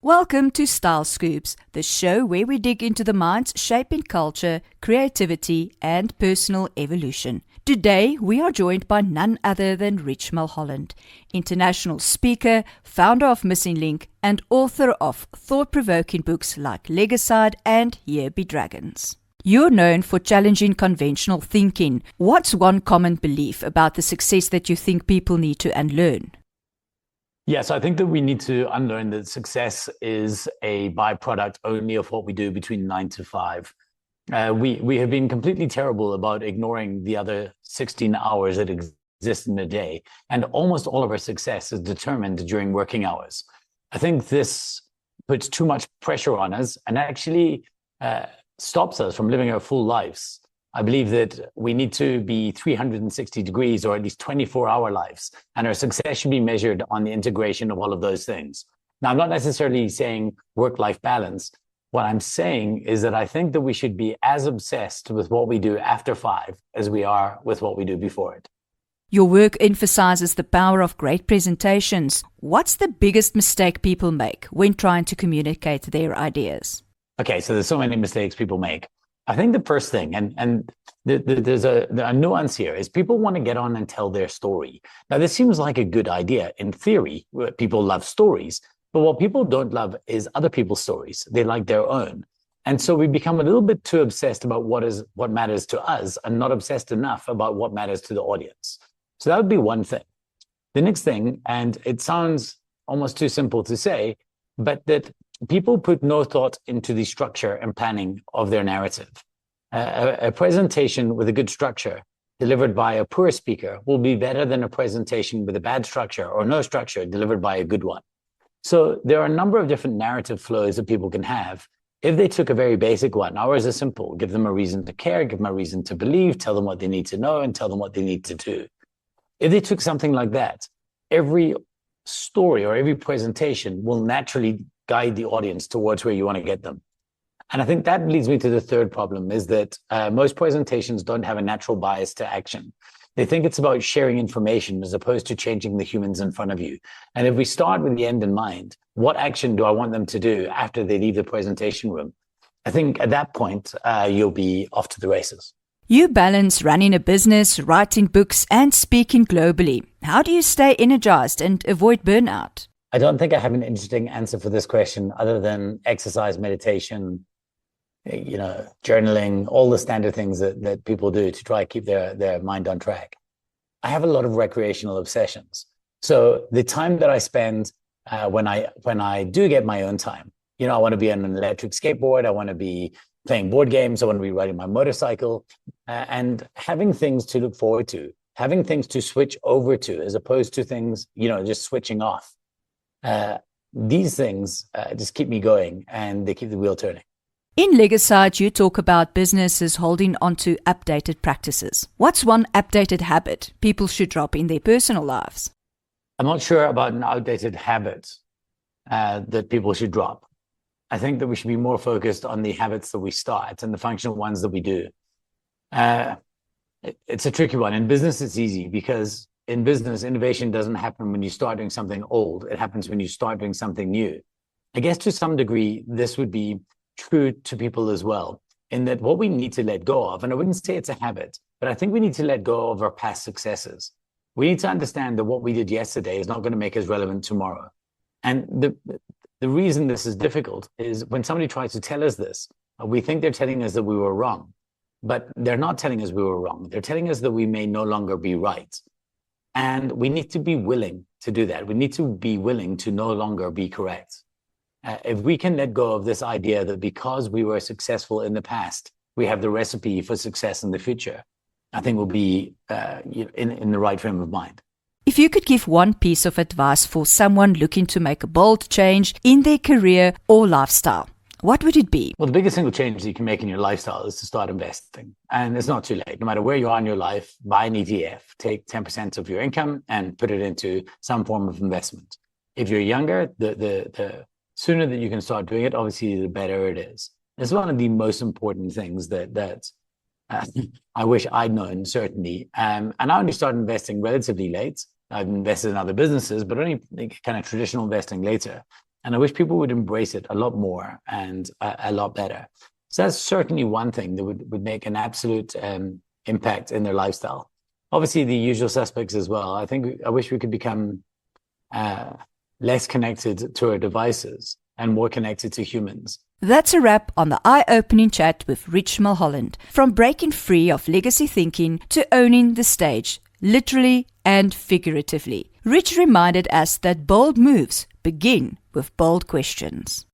Welcome to Styleskoops, the show where we dig into the minds shaping culture, creativity, and personal evolution. Today, we are joined by none other than Rich Mulholland, international speaker, founder of Missing Link, and author of thought-provoking books like Legacide and Here Be Dragons. You're known for challenging conventional thinking. What's one common belief about the success that you think people need to unlearn? Yes, I think that we need to unlearn that success is a byproduct only of what we do between 9 to 5. We have been completely terrible about ignoring the other 16 hours that exist in a day, and almost all of our success is determined during working hours. I think this puts too much pressure on us and actually stops us from living our full lives. I believe that we need to be 360 degrees or at least 24-hour lives, and our success should be measured on the integration of all of those things. Now, I'm not necessarily saying work-life balance. What I'm saying is that I think that we should be as obsessed with what we do after 5 as we are with what we do before it. Your work emphasizes the power of great presentations. What's the biggest mistake people make when trying to communicate their ideas? Okay, so there's so many mistakes people make. I think the first thing, and there's a nuance here, is people want to get on and tell their story. Now, this seems like a good idea. In theory, people love stories, but what people don't love is other people's stories. They like their own. And so we become a little bit too obsessed about what matters to us and not obsessed enough about what matters to the audience. So that would be one thing. The next thing, and it sounds almost too simple to say, but that people put no thought into the structure and planning of their narrative. A presentation with a good structure delivered by a poor speaker will be better than a presentation with a bad structure or no structure delivered by a good one. So there are a number of different narrative flows that people can have. If they took a very basic one, ours is simple: give them a reason to care, give them a reason to believe, tell them what they need to know, and tell them what they need to do. If they took something like that, every story or every presentation will naturally guide the audience towards where you want to get them. And I think that leads me to the third problem, is that most presentations don't have a natural bias to action. They think it's about sharing information as opposed to changing the humans in front of you. And if we start with the end in mind, what action do I want them to do after they leave the presentation room? I think at that point, you'll be off to the races. You balance running a business, writing books, and speaking globally. How do you stay energized and avoid burnout? I don't think I have an interesting answer for this question other than exercise, meditation, journaling, all the standard things that people do to try to keep their mind on track. I have a lot of recreational obsessions. So the time that I spend when I do get my own time, I want to be on an electric skateboard, I want to be playing board games, I want to be riding my motorcycle, and having things to look forward to, having things to switch over to, as opposed to things, just switching off. These things just keep me going, and they keep the wheel turning. In Legacide, you talk about businesses holding on to updated practices. What's one updated habit people should drop in their personal lives? I'm not sure about an outdated habit that people should drop. I think that we should be more focused on the habits that we start and the functional ones that we do. It's a tricky one. In business, it's easy because in business, innovation doesn't happen when you start doing something old. It happens when you start doing something new. I guess to some degree, this would be true to people as well, in that what we need to let go of, and I wouldn't say it's a habit, but I think we need to let go of our past successes. We need to understand that what we did yesterday is not going to make us relevant tomorrow. And the reason this is difficult is when somebody tries to tell us this, we think they're telling us that we were wrong, but they're not telling us we were wrong. They're telling us that we may no longer be right. And we need to be willing to do that. We need to be willing to no longer be correct. If we can let go of this idea that because we were successful in the past, we have the recipe for success in the future, I think we'll be in the right frame of mind. If you could give one piece of advice for someone looking to make a bold change in their career or lifestyle, what would it be? Well, the biggest single change that you can make in your lifestyle is to start investing. And it's not too late. No matter where you are in your life, buy an ETF, take 10% of your income and put it into some form of investment. If you're younger, the sooner that you can start doing it, obviously, the better it is. It's one of the most important things that I wish I'd known, certainly. And I only started investing relatively late. I've invested in other businesses, but only kind of traditional investing later. And I wish people would embrace it a lot more and a lot better. So that's certainly one thing that would make an absolute impact in their lifestyle. Obviously, the usual suspects as well. I wish we could become less connected to our devices and more connected to humans. That's a wrap on the eye-opening chat with Rich Mulholland. From breaking free of legacy thinking to owning the stage, literally and figuratively. Rich reminded us that bold moves begin with bold questions.